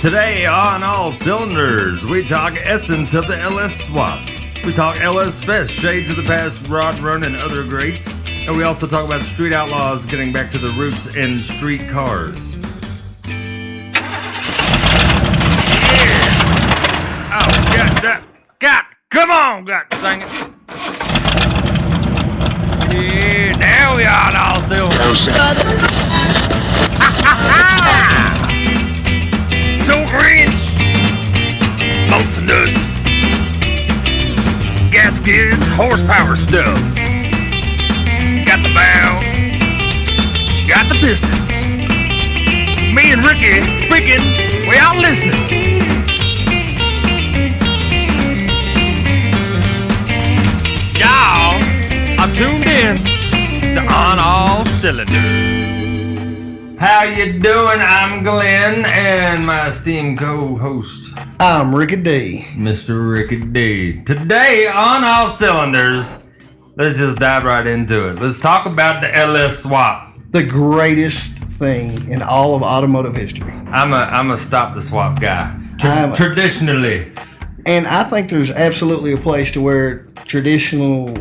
Today on All Cylinders, we talk essence of the LS swap. We talk LS Fest, shades of the past, rod run, and other greats. And we also talk about street outlaws getting back to the roots in street cars. Yeah! Oh, God, come on, God dang it. Yeah, now we are on All Cylinders. So cringe! Bolts and nuts. Gaskets, horsepower stuff. Got the valves. Got the pistons. Me and Ricky speaking. We all listening. Y'all are tuned in to On All Cylinders. How you doing? I'm Glenn, and my esteemed co-host, I'm Ricky D. Mr. Ricky D. Today on All Cylinders, let's just dive right into it. Let's talk about the LS swap. The greatest thing in all of automotive history. I'm a stop the swap guy. Traditionally. And I think there's absolutely a place to where traditional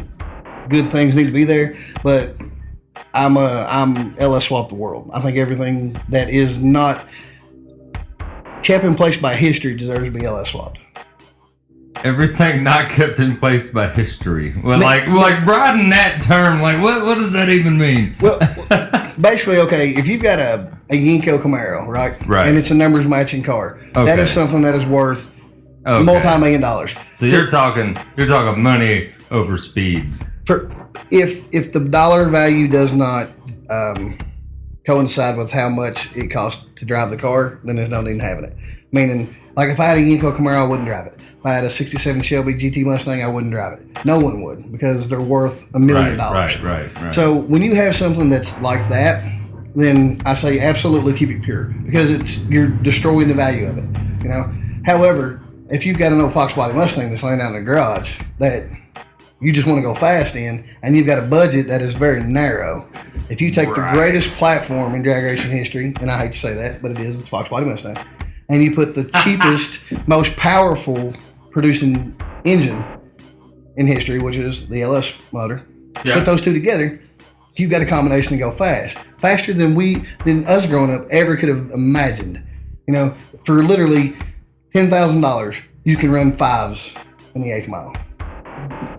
good things need to be there, but I'm LS swap the world. I think everything that is not kept in place by history deserves to be LS swapped. Everything not kept in place by history. Well, like broaden that term. Like, what does that even mean? Well, basically, okay, if you've got a Yenko Camaro, right? Right. And it's a numbers matching car. Okay. That is something that is worth multi-million dollars. So you're talking money over speed. If the dollar value does not coincide with how much it costs to drive the car, then there's no need in having it. Meaning, like if I had a Yenko Camaro, I wouldn't drive it. If I had a 67 Shelby GT Mustang, I wouldn't drive it. No one would, because they're worth $1 million. Right. So when you have something that's like that, then I say absolutely keep it pure, because you're destroying the value of it. You know. However, if you've got an old Fox body Mustang that's laying out in the garage that you just want to go fast in, and you've got a budget that is very narrow. If you take the greatest platform in drag racing history, and I hate to say that, but it's Fox Body Mustang, and you put the cheapest, most powerful producing engine in history, which is the LS motor, put those two together, you've got a combination to go fast. Faster than us growing up ever could have imagined. You know, for literally $10,000, you can run fives in the 8th mile.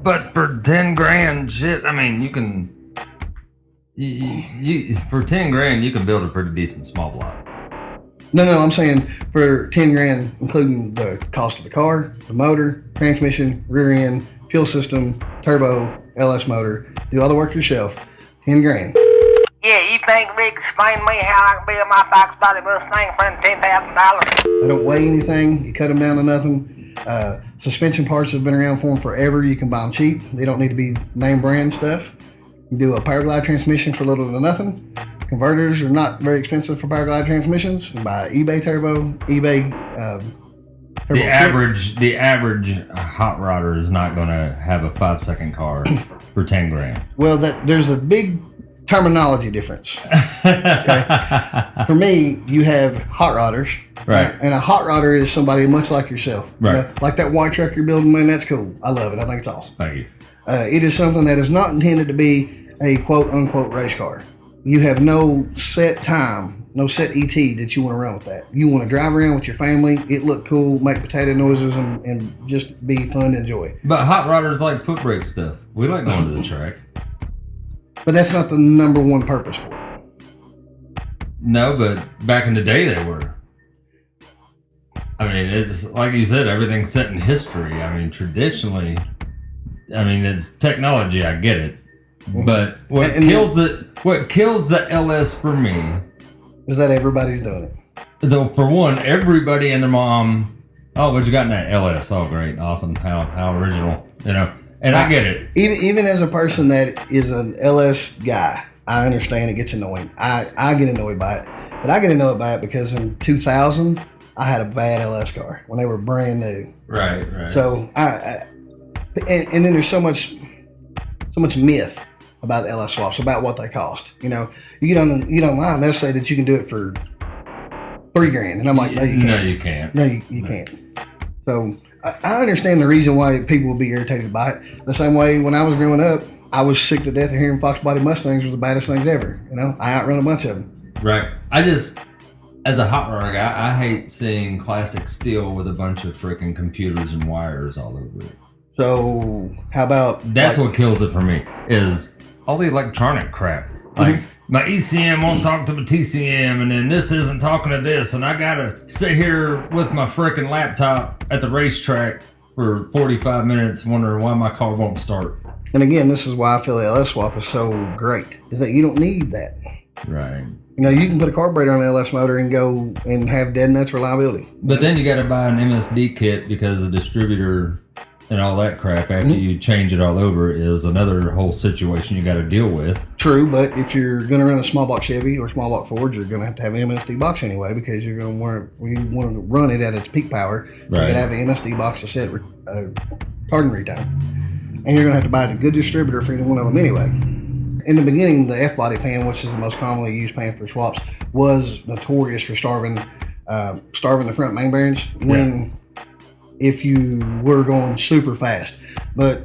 But for 10 grand, shit, I mean, you can, for 10 grand, you can build a pretty decent small block. No, I'm saying for 10 grand, including the cost of the car, the motor, transmission, rear end, fuel system, turbo, LS motor, do all the work yourself, 10 grand. Yeah, you think Rick explain to me how I can build my Fox body Mustang for $10,000? They don't weigh anything. You cut them down to nothing. Suspension parts have been around for them forever. You can buy them cheap. They don't need to be name brand stuff. You do a power glide transmission for little to nothing. Converters are not very expensive for power glide transmissions. You buy eBay turbo, eBay turbo. The average hot rodder is not going to have a 5-second car for 10 grand. Well, there's a big terminology difference. Okay? For me, you have hot rodders. Right. And a hot rodder is somebody much like yourself. Right. You know, like that white truck you're building, man, that's cool. I love it. I think it's awesome. Thank you. It is something that is not intended to be a quote unquote race car. You have no set time, no set ET that you want to run with that. You want to drive around with your family, it look cool, make potato noises, and just be fun to enjoy. But hot rodders like foot brake stuff. We like going to the track. But that's not the number one purpose for it. No, but back in the day they were. I mean, it's like you said, everything's set in history. I mean, traditionally, it's technology. I get it, but what kills the LS for me is that everybody's doing it. Though, for one, everybody and their mom. Oh, what you got in that LS? Oh, great, awesome, how original, you know. And I get it. Even as a person that is an LS guy, I understand it gets annoying. I get annoyed by it, but I get annoyed by it because in 2000. I had a bad LS car when they were brand new. Right. So and then there's so much myth about LS swaps, about what they cost. You know, you get online, they'll say that you can do it for $3,000. And I'm like, no, you can't. No, you can't. So I understand the reason why people would be irritated by it. The same way when I was growing up, I was sick to death of hearing Fox body Mustangs were the baddest things ever. You know, I outrun a bunch of them. Right. As a hot rod guy, I hate seeing classic steel with a bunch of freaking computers and wires all over it. So how about... That's what kills it for me, is all the electronic crap. Like, my ECM won't talk to the TCM, and then this isn't talking to this, and I gotta sit here with my freaking laptop at the racetrack for 45 minutes wondering why my car won't start. And again, this is why I feel the LS swap is so great, is that you don't need that. Right. You know, you can put a carburetor on an LS motor and go and have dead nuts reliability. But then you got to buy an MSD kit because the distributor and all that crap after you change it all over is another whole situation you got to deal with. True, but if you're going to run a small block Chevy or small block Ford, you're going to have an MSD box anyway because you're going to want to run it at its peak power. Right. You're going to have an MSD box to set hardening time. And you're going to have to buy a good distributor for either one of them anyway. In the beginning, the F-body pan, which is the most commonly used pan for swaps, was notorious for starving the front main bearings if you were going super fast. But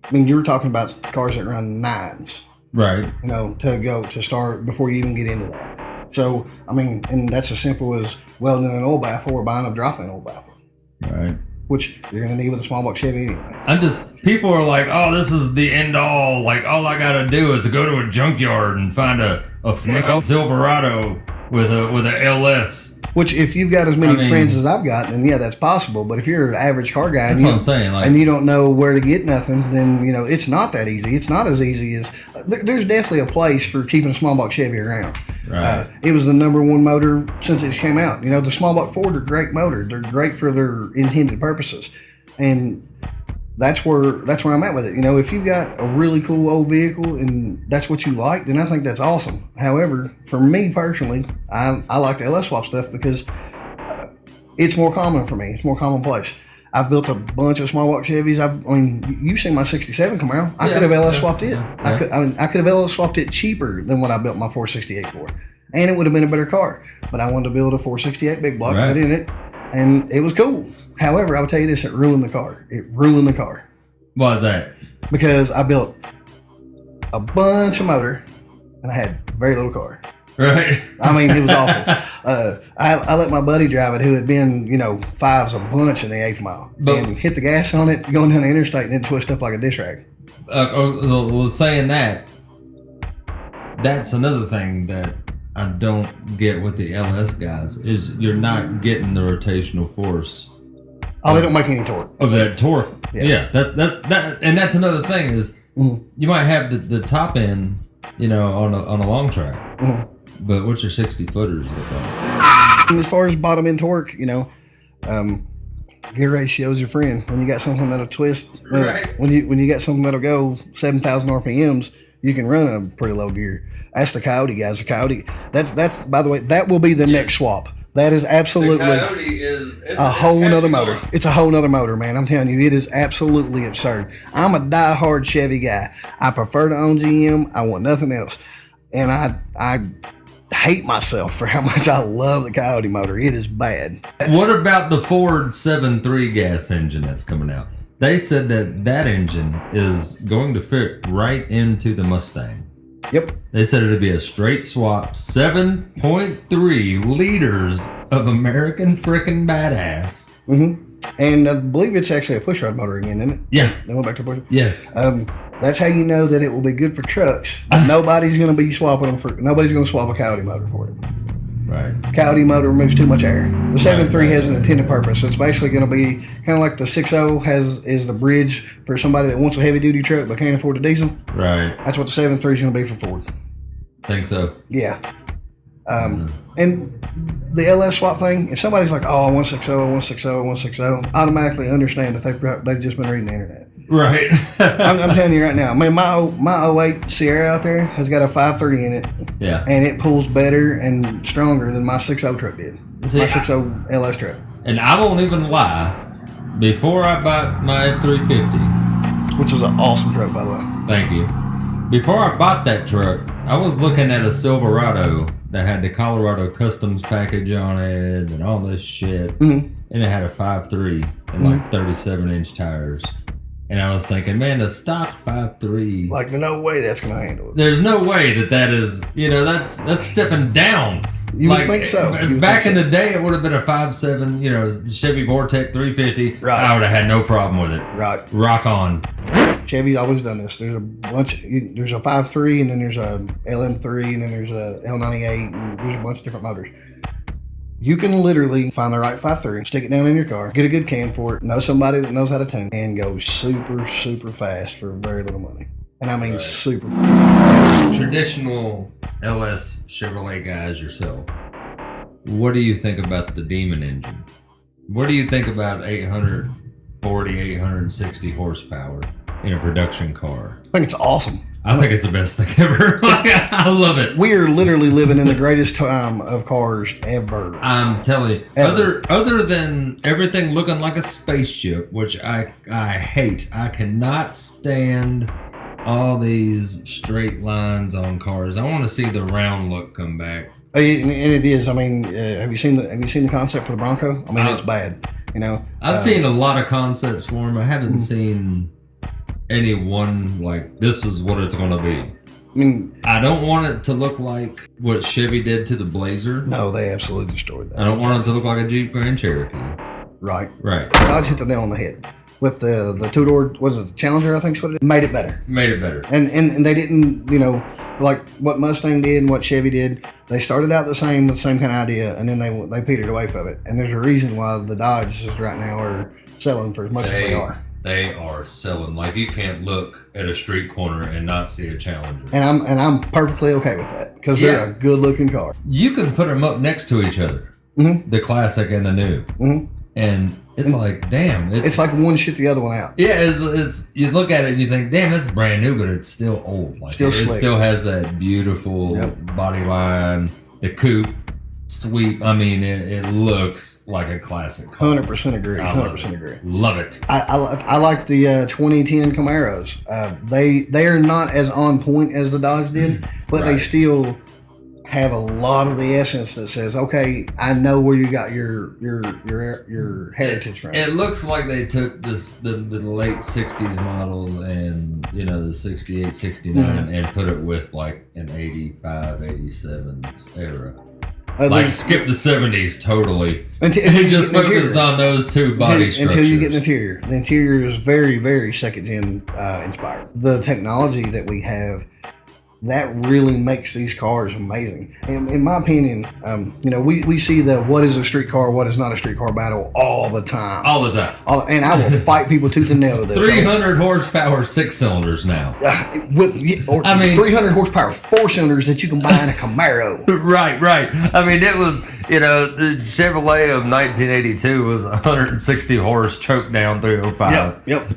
I mean, you were talking about cars that run 9s, right? You know, to start before you even get into that. So I mean, and that's as simple as welding an oil baffle or buying a drop-in oil baffle, right? Which you're going to need with a small block Chevy anyway. People are like, oh, this is the end all. Like, all I got to do is go to a junkyard and find a Silverado with a LS. Which, if you've got as many friends as I've got, then yeah, that's possible. But if you're an average car guy that's what I'm saying, and you don't know where to get nothing, then, you know, it's not that easy. It's not as easy as... There's definitely a place for keeping a small block Chevy around. Right. It was the #1 motor since it came out. You know, the small block Ford are great motors. They're great for their intended purposes. And that's where I'm at with it. You know, if you've got a really cool old vehicle and that's what you like, then I think that's awesome. However, for me personally, I like the LS swap stuff because it's more common for me. It's more commonplace. I've built a bunch of small block Chevys. You've seen my '67 Camaro. I could have LS swapped it. Yeah. I could have LS swapped it cheaper than what I built my 468 for, and it would have been a better car. But I wanted to build a 468 big block, put in it, and it was cool. However, I will tell you this: it ruined the car. It ruined the car. Why is that? Because I built a bunch of motor, and I had very little car. Right. I mean, it was awful. I let my buddy drive it, who had been, you know, fives a bunch in the 8th mile, and hit the gas on it going down the interstate, and then twist up like a dish rag. Saying that's another thing that I don't get with the LS guys is you're not getting the rotational force. Oh, they don't make any torque. Of that torque. Yeah. That's another thing is you might have the top end, you know, on a long track. But what's your 60 footers look like? As far as bottom end torque, you know, gear ratio is your friend. When you got something that'll twist, right. When you got something that'll go 7,000 RPMs, you can run a pretty low gear. That's the Coyote guys. The Coyote. That's by the way, that will be the next swap. That is absolutely a whole nother motor. It's a whole nother motor, man. I'm telling you, it is absolutely absurd. I'm a diehard Chevy guy. I prefer to own GM. I want nothing else. And I hate myself for how much I love the Coyote motor. It is bad. What about the Ford 7.3 gas engine that's coming out? They said that engine is going to fit right into the Mustang. Yep. They said it'd be a straight swap, 7.3 liters of American frickin' badass. And I believe it's actually a pushrod motor again, isn't it? Yeah. They went back to push. Yes. That's how you know that it will be good for trucks. Nobody's going to be swapping them nobody's going to swap a Coyote motor for it. Right. Coyote motor removes too much air. The 7.3 has an intended purpose. It's basically going to be kind of like the 6.0 is the bridge for somebody that wants a heavy duty truck but can't afford a diesel. Right. That's what the 7.3 is going to be for Ford. Think so. Yeah. And the LS swap thing, if somebody's like, oh, I want 6.0, I want 6.0, I want 6.0, automatically understand that they've just been reading the internet. Right. I'm telling you right now, man, my 08 Sierra out there has got a 530 in it. Yeah. And it pulls better and stronger than my 6.0 truck did. See, my 6.0 LS truck. And I won't even lie, before I bought my F350, which is an awesome truck, by the way. Thank you. Before I bought that truck, I was looking at a Silverado that had the Colorado Customs package on it and all this shit. And it had a 5.3 and like 37-inch tires. And I was thinking, man, the stock 5.3. Like, there's no way that's going to handle it. There's no way that is, that's stepping down. You would think so. Back in the day, it would have been a 5.7, Chevy Vortec 350. Right. I would have had no problem with it. Right. Rock on. Chevy's always done this. There's a bunch. There's a 5.3, and then there's a LM3, and then there's a L98, and there's a bunch of different motors. You can literally find the right 5.3, stick it down in your car, get a good can for it, know somebody that knows how to tune, and go super, super fast for very little money. And I mean super fast. Traditional LS Chevrolet guys yourself, what do you think about the Demon engine? What do you think about 840, 860 horsepower in a production car? I think it's awesome. I think it's the best thing ever. I love it. We are literally living in the greatest time of cars ever. I'm telling you, other than everything looking like a spaceship, which I hate. I cannot stand all these straight lines on cars. I want to see the round look come back. And it is. I mean, have you seen the concept for the Bronco? I mean, it's bad. I've seen a lot of concepts for them. I haven't seen any one like this is what it's going to be. I mean, I don't want it to look like what Chevy did to the Blazer. No, they absolutely destroyed that. I don't want it to look like a Jeep Grand Cherokee. Right. Dodge hit the nail on the head with the two-door. Was it the Challenger? I think is what it is. Made it better. And they didn't, like what Mustang did and what Chevy did. They started out the same kind of idea, and then they petered away from it. And there's a reason why the Dodges right now are selling for as much as they are. They are selling like you can't look at a street corner and not see a Challenger. And I'm perfectly okay with that because they're a good looking car. You can put them up next to each other, the classic and the new, and it's like damn, it's like one shit the other one out. Yeah, it's you look at it and you think damn, that's brand new, but it's still old. Like it still has that beautiful body line, the coupe. Sweep. I mean, it looks like a classic car. 100% agree. 100% agree. Love it. I like the 2010 Camaros. They are not as on point as the Dodge did, but they still have a lot of the essence that says, okay, I know where you got your heritage from. It looks like they took the late 60s models and the 68, 69 and put it with like an 85, 87 era. Like skip the 70s totally. And just focused on those two body structures. Until you get the interior. The interior is very, very second gen inspired. The technology that we have, that really makes these cars amazing. In my opinion, we see the what is a street car, what is not a street car battle all the time. And I will fight people tooth and nail to this. 300 horsepower 6-cylinders now. 300 horsepower 4-cylinders that you can buy in a Camaro. Right. I mean, it was, the Chevrolet of 1982 was 160 horse choked down 305. Yep.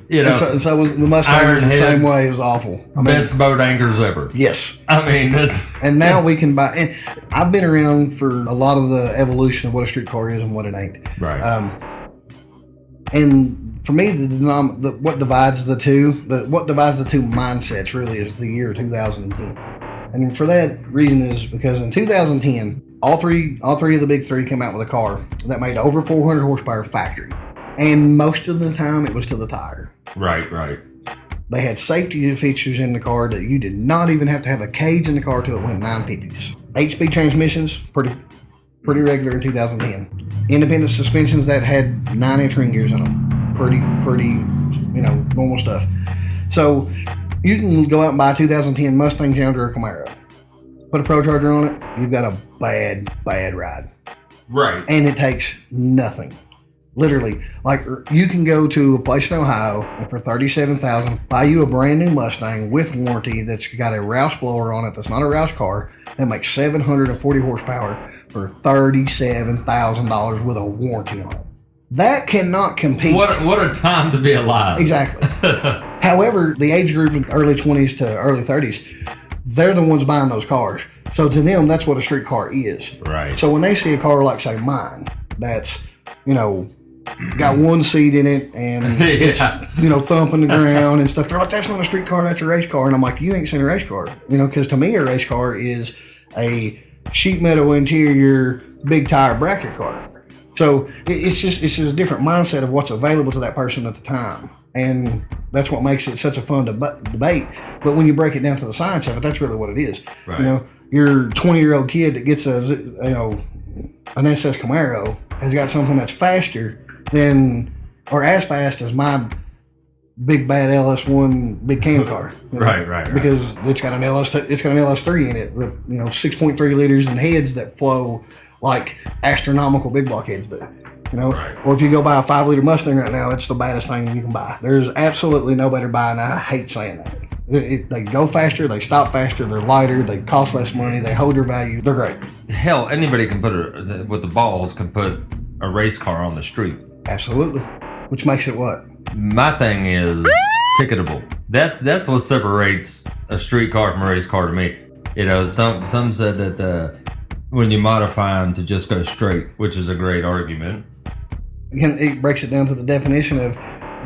So was the Mustang was the same way. It was awful. Best boat anchors ever. Yes. I mean, it's... And now we can buy... And I've been around for a lot of the evolution of what a street car is and what it ain't. Right. And for me, what divides the two mindsets really is the year 2010. And for that reason is because in 2010, all three of the big three came out with a car that made over 400 horsepower factory. And most of the time, it was to the tire. Right. They had safety features in the car that you did not even have to have a cage in the car till it went 950s. 8-speed transmissions, pretty regular in 2010. Independent suspensions that had 9-inch ring gears in them. Pretty, normal stuff. So you can go out and buy a 2010 Mustang, Challenger, or Camaro. Put a Pro Charger on it, you've got a bad ride. Right. And it takes nothing. Literally, like you can go to a place in Ohio and for $37,000 buy you a brand new Mustang with warranty that's got a Roush blower on it. That's not a Roush car that makes 740 horsepower for $37,000 with a warranty on it. That cannot compete. What a time to be alive. Exactly. However, the age group in early 20s to early 30s, they're the ones buying those cars. So to them, that's what a street car is. Right. So when they see a car like say mine, that's got one seat in it and it's thumping the ground and stuff. They're like, that's not a street car, that's a race car. And I'm like, you ain't seen a race car, because to me a race car is a sheet metal interior, big tire bracket car. So it's just a different mindset of what's available to that person at the time. And that's what makes it such a fun debate. But when you break it down to the science of it, that's really what it is. Right. You know, your 20-year-old kid that gets an SS Camaro has got something that's faster than, or as fast as my big bad LS1 big can car. Right. Because it's got an LS3 in it with 6.3 liters and heads that flow like astronomical big block heads do. Right. Or if you go buy a 5-liter Mustang right now, it's the baddest thing you can buy. There's absolutely no better buy, and I hate saying that. They go faster, they stop faster, they're lighter, they cost less money, they hold their value. They're great. Hell, anybody can with the balls can put a race car on the street. Absolutely. Which makes it what? My thing is ticketable. That's what separates a street car from a race car to me. Some said that when you modify them to just go straight, which is a great argument. Again, it breaks it down to the definition of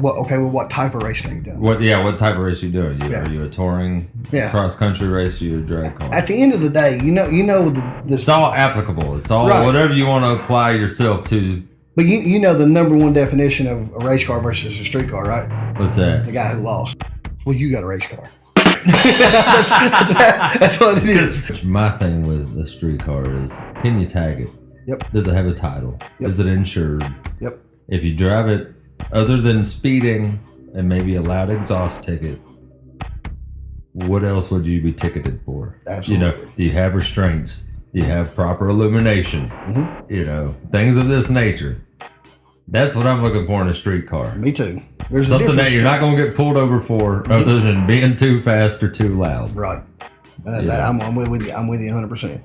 what type of race are you doing? What type of race you doing? Are you a touring cross country race? Or you a drag car? At the end of the day, it's all applicable. It's all whatever you want to apply yourself to. But you know the number one definition of a race car versus a street car, right? What's that? The guy who lost. Well, you got a race car. that's what it is. My thing with the street car is, can you tag it? Yep. Does it have a title? Yep. Is it insured? Yep. If you drive it, other than speeding and maybe a loud exhaust ticket, what else would you be ticketed for? Absolutely. Do you have restraints? Do you have proper illumination? Mm-hmm. Things of this nature. That's what I'm looking for in a street car. Me too. There's something that you're not going to get pulled over for, other than being too fast or too loud. Right. I'm with you. I'm with you 100%.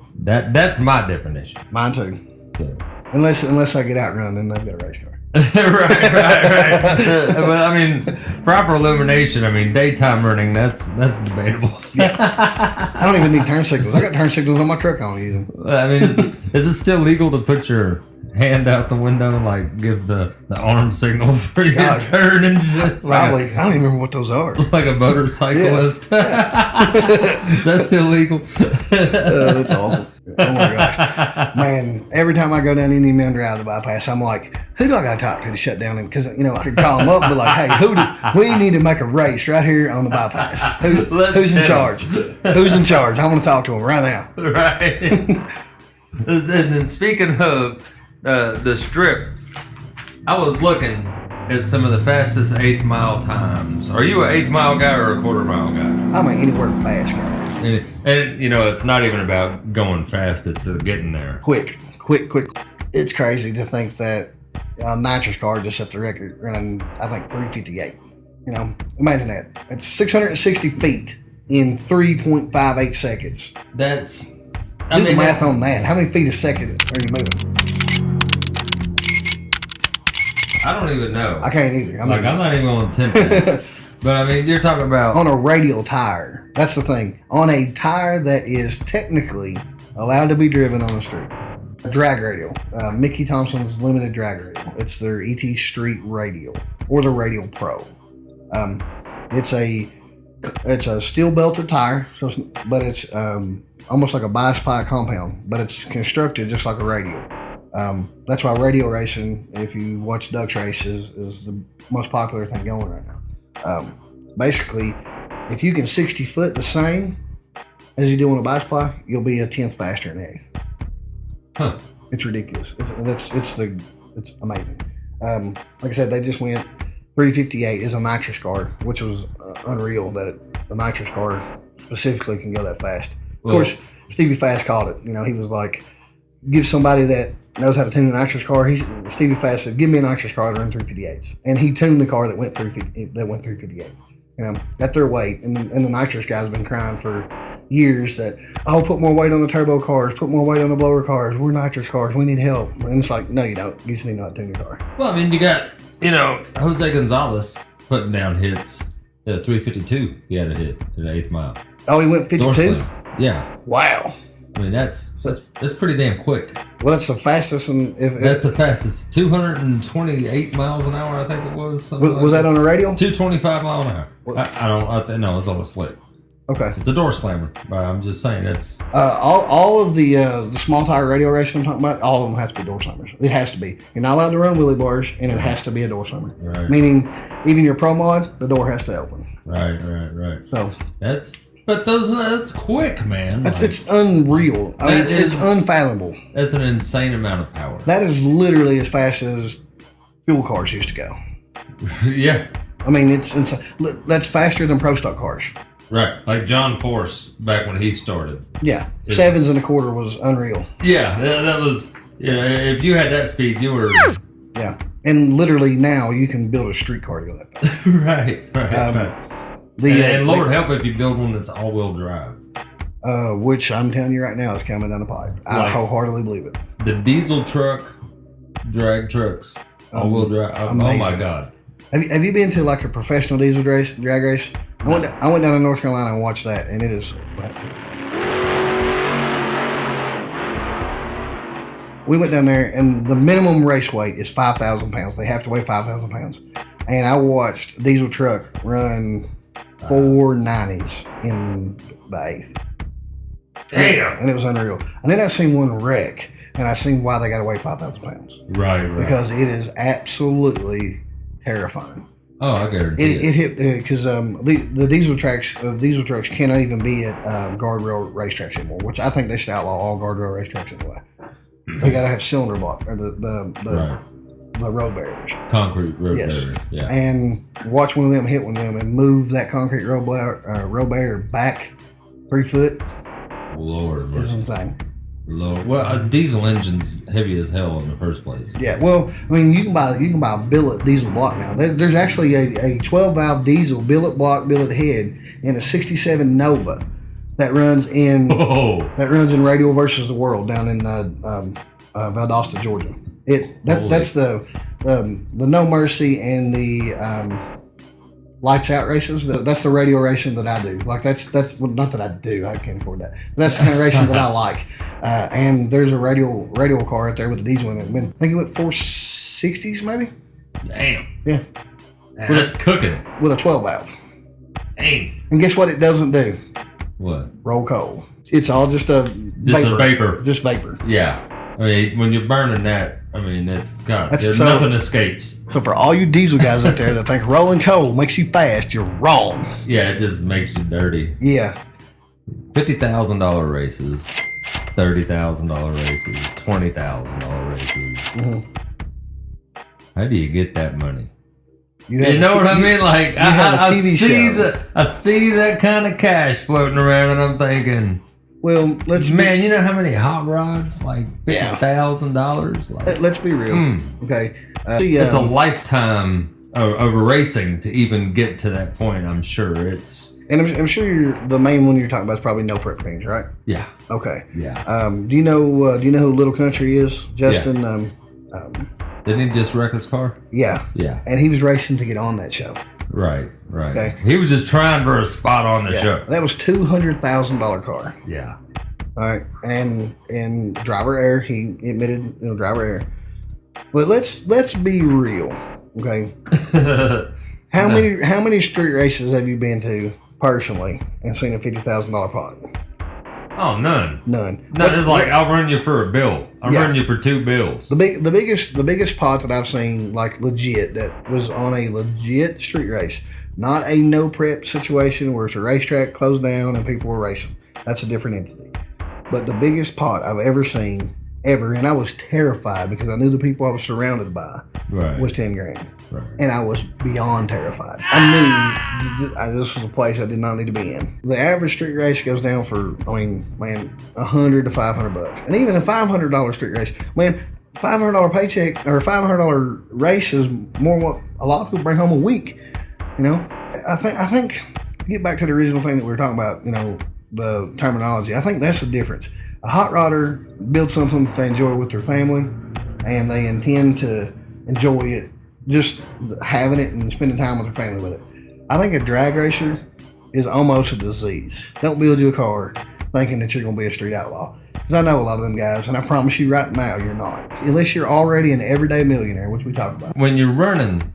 That's my definition. Mine too. So. Unless I get outrun, then I've got a race car. right. But I mean, proper illumination. I mean, daytime running. That's debatable. Yeah. I don't even need turn signals. I got turn signals on my truck. I don't use them. I mean, is it still legal to put your hand out the window and like give the arm signal for your turn and shit? Probably. I don't even remember what those are. Like a motorcyclist. Yeah. Is that still legal? That's awesome. Oh my gosh, man! Every time I go down any man drive the bypass, I'm like, who do I got to talk to shut down? Because I could call them up and be like, hey, we need to make a race right here on the bypass. Who's in charge? Who's in charge? I want to talk to them right now. Right. And then speaking of the strip, I was looking at some of the fastest 8th mile times. Are you an 8th mile guy or a quarter mile guy? I'm an anywhere fast guy. And it's not even about going fast, it's getting there. Quick. It's crazy to think that a nitrous car just set the record running, I think, 358. Imagine that. It's 660 feet in 3.58 seconds. Do the math on that. How many feet a second are you moving? I don't even know. I can't either. I'm not even going to attempt that. But I mean, you're talking about on a radial tire. That's the thing. On a tire that is technically allowed to be driven on the street. A drag radial. Mickey Thompson's limited drag radial. It's their ET Street Radial or the Radial Pro. It's a steel belted tire, but it's almost like a bispy compound, but it's constructed just like a radial. That's why radial racing, if you watch duck races, is the most popular thing going right now. Basically, if you can 60 foot the same as you do on a bisply, you'll be a 10th faster in the 8th. Huh. It's ridiculous. It's amazing. Like I said, they just went 358 is a nitrous car, which was unreal that a nitrous car specifically can go that fast. Of course, Stevie Fast called it. He was like, give somebody that knows how to tune a nitrous car. Stevie Fast said, give me a nitrous car to run 358s. And he tuned the car that went 358. At their weight. And the nitrous guy's been crying for years that, put more weight on the turbo cars, put more weight on the blower cars. We're nitrous cars. We need help. And it's like, no, you don't. You just need to know how to tune your car. Well, I mean, you got, Jose Gonzalez putting down hits. 352, he had a hit in the 8th mile. Oh, he went 52? Yeah. Wow. I mean, that's pretty damn quick. Well, that's the fastest. That's the fastest. 228 miles an hour, I think it was. Was that on the radial? 225 miles an hour. No, it was on a slick. Okay. It's a door slammer. But I'm just saying it's all of the small tire radio racing I'm talking about, all of them has to be door slammers. It has to be. You're not allowed to run wheelie bars, and it has to be a door slammer. Right. Meaning, even your pro mod, the door has to open. Right. So that's quick, man. it's unreal. I mean, it's unfathomable. That's an insane amount of power. That is literally as fast as fuel cars used to go. Yeah. I mean, it's insane. That's faster than pro stock cars. Right. Like John Force back when he started. Yeah. 7s and a quarter was unreal. Yeah. That was, if you had that speed, you were. Yeah. And literally now you can build a street car to go that fast. Right. And Lord help if you build one that's all-wheel drive. Which I'm telling you right now is coming down the pipe. I wholeheartily believe it. The diesel truck, drag trucks, all-wheel drive. Amazing. Oh my God. Have you been to like a professional diesel drag race? I went down to North Carolina and watched that, and it is. We went down there, and the minimum race weight is 5,000 pounds. They have to weigh 5,000 pounds. And I watched a diesel truck run 490s in the 8th. Damn. And it was unreal. And then I seen one wreck, and I seen why they got to weigh 5,000 pounds. Right. Because it is absolutely terrifying. Oh, I guarantee it hit because the diesel trucks cannot even be at guardrail racetracks anymore. Which I think they should outlaw all guardrail racetracks anyway. They got to have cylinder block or the road barriers, concrete road barrier. Yeah. And watch one of them hit one of them and move that concrete road barrier back 3 foot. Lord, it's insane. Lord, well, a diesel engine's heavy as hell in the first place. Yeah, well, I mean, you can buy a billet diesel block now. There's actually a 12 valve diesel billet block, billet head in a '67 Nova that runs in Radial versus the World down in Valdosta, Georgia. That's the No Mercy and the Lights Out races. That's the radio racing that I do. Like that's not that I do. I can't afford that. But that's the kind of racing that I like. And there's a radial car out there with a diesel in it. I think it went 460s maybe. Damn. Yeah. That's cooking. With a 12 valve. Dang. And guess what? It doesn't do. What? Roll coal. It's all just a vapor. Just vapor. Yeah. I mean, when you're burning that, I mean, nothing escapes. So for all you diesel guys out there that think rolling coal makes you fast, you're wrong. Yeah, it just makes you dirty. Yeah. $50,000 races, $30,000 races, $20,000 races. Mm-hmm. How do you get that money? You know what I mean? Like I see that kind of cash floating around, and I'm thinking, well, you know how many hot rods, like $50,000? Like, let's be real. Okay, it's a lifetime of racing to even get to that point. I'm sure it's. And I'm sure the main one you're talking about is probably No Prep Greens, right? Yeah. Okay. Yeah. Do you know who Little Country is? Justin. Yeah. Didn't he just wreck his car? Yeah. Yeah. And he was racing to get on that show. Right. Okay. He was just trying for a spot on the show. That was $200,000 car. Yeah. All right. And driver error. He admitted driver error. But let's be real. Okay. How many street races have you been to personally and seen a $50,000 pot? Oh, none. None. It's like I'll run you for a bill. I'll run you for 2 bills. The biggest pot that I've seen, like legit, that was on a legit street race, not a no prep situation where it's a racetrack closed down and people were racing. That's a different entity. But the biggest pot I've ever seen, and I was terrified because I knew the people I was surrounded by, was 10 grand. Right. And I was beyond terrified. I knew this was a place I did not need to be in. The average street race goes down for, $100 to $500. And even a $500 street race, $500 paycheck or $500 race is more what a lot of people bring home a week. I think to get back to the original thing that we were talking about, the terminology, I think that's the difference. A hot rodder builds something that they enjoy with their family, and they intend to enjoy it, just having it and spending time with their family with it. I think a drag racer is almost a disease. Don't build you a car thinking that you're going to be a street outlaw. Because I know a lot of them guys, and I promise you right now, you're not. Unless you're already an everyday millionaire, which we talk about. When you're running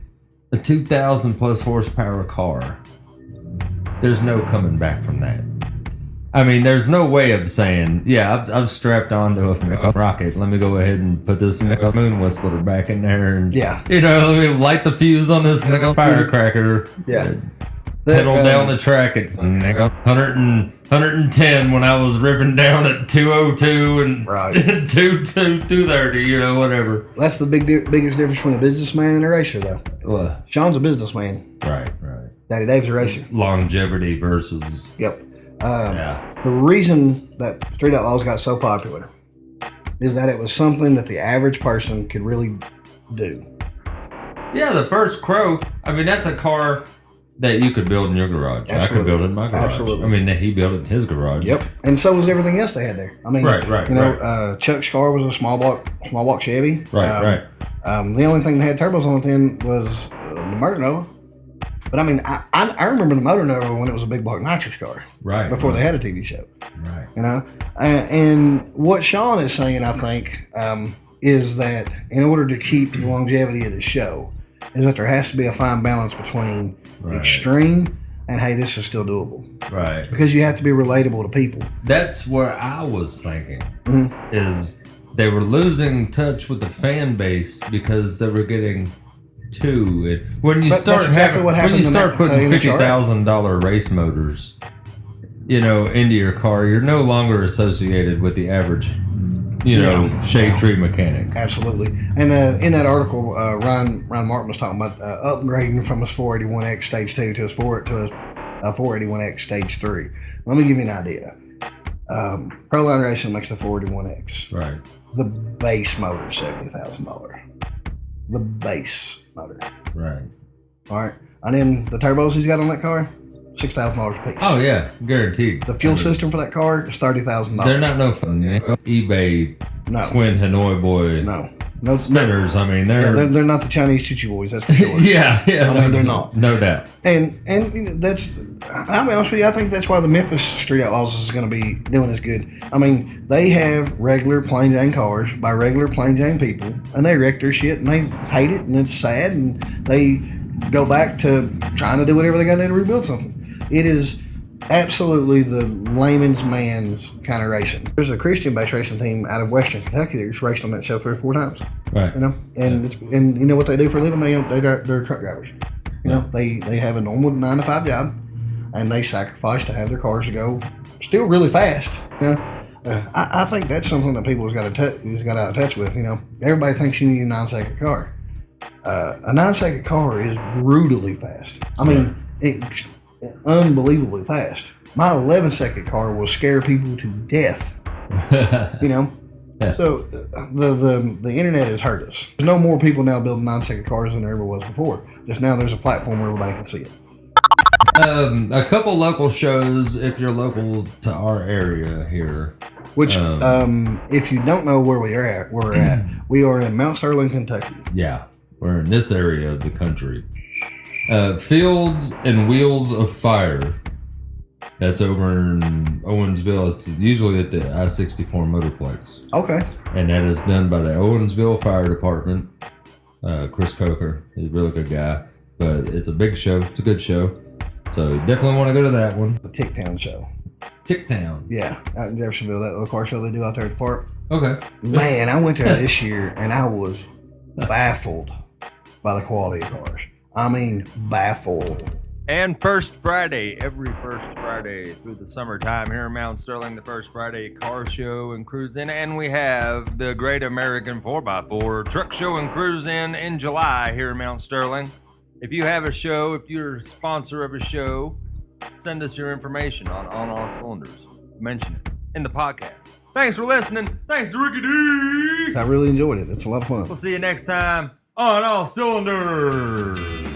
a 2,000 plus horsepower car, there's no coming back from that. I mean, there's no way of saying, yeah, I've strapped onto a rocket. Let me go ahead and put this moon whistler back in there. And, let me light the fuse on this firecracker. Yeah. Pedal down the track at 110 when I was ripping down at 202 and 230, whatever. That's the biggest difference between a businessman and a racer, though. What? Sean's a businessman. Right. Daddy Dave's a racer. Longevity versus... Yep. The reason that Street Outlaws got so popular is that it was something that the average person could really do. Yeah, the first Crow, I mean, that's a car that you could build in your garage. Absolutely. I could build it in my garage. Absolutely. I mean, he built it in his garage. Yep. And so was everything else they had there. I mean, right. Chuck's car was a small block Chevy. Right. The only thing that had turbos on it then was the Motor Nova. But I mean, I remember the Motor Nova when it was a big block nitrous car. Right. Before they had a TV show. Right. And what Sean is saying, I think, is that in order to keep the longevity of the show, is that there has to be a fine balance between extreme and, hey, this is still doable. Right. Because you have to be relatable to people. That's where I was thinking, is they were losing touch with the fan base because they were getting too. When you start putting $50,000 race motors, into your car, you're no longer associated with the average, shade tree mechanic. Absolutely. And in that article, Ryan Martin was talking about upgrading from his 481X Stage 2 to a 481X Stage 3. Let me give you an idea. Proline Racing makes the 481X. Right. The base motor is $70,000. The base motor. Right. All right. And then the turbos he's got on that car, $6,000 a piece. Oh, yeah. Guaranteed. The fuel system for that car is $30,000. They're not no fun. eBay twin Hanoi boy. No spinners. I mean, they're not the Chinese choo-choo boys. That's for sure. yeah. I mean, they're not. No doubt. And that's. I'll be honest with you. I think that's why the Memphis Street Outlaws is going to be doing as good. I mean, they have regular plain Jane cars by regular plain Jane people, and they wreck their shit, and they hate it, and it's sad, and they go back to trying to do whatever they got to do to rebuild something. It is absolutely the layman's man's kind of racing. There's a Christian-based racing team out of Western Kentucky that's raced on that show 3 or 4 times. Right. And you know what they do for a living? They're truck drivers. They have a normal 9-to-5 job, and they sacrifice to have their cars to go still really fast. I think that's something that people has got out of touch with. Everybody thinks you need a 9-second car. A 9-second car is brutally fast. I mean, it's unbelievably fast. My 11-second car will scare people to death. Yeah. So the internet has hurt us. There's no more people now building 9-second cars than there ever was before. Just now there's a platform where everybody can see it. A couple local shows if you're local to our area here. Which, if you don't know where we're at, we are in Mount Sterling, Kentucky. Yeah, we're in this area of the country. Fields and Wheels of Fire. That's over in Owensville. It's usually at the I-64 Motorplex. Okay. And that is done by the Owensville Fire Department. Chris Coker, he's a really good guy. But it's a big show. It's a good show. So you definitely want to go to that one. The Ticktown show. Ticktown? Yeah, out in Jeffersonville, that little car show they do out there at the park. Okay. Man, I went there this year and I was baffled by the quality of cars. I mean, baffled. And every first Friday through the summertime here in Mount Sterling, the First Friday Car Show and Cruise-In. And we have the Great American 4x4 Truck Show and Cruise-In July here in Mount Sterling. If you have a show, if you're a sponsor of a show, send us your information on All Cylinders. Mention it in the podcast. Thanks for listening. Thanks to Ricky D. I really enjoyed it. It's a lot of fun. We'll see you next time on All Cylinders.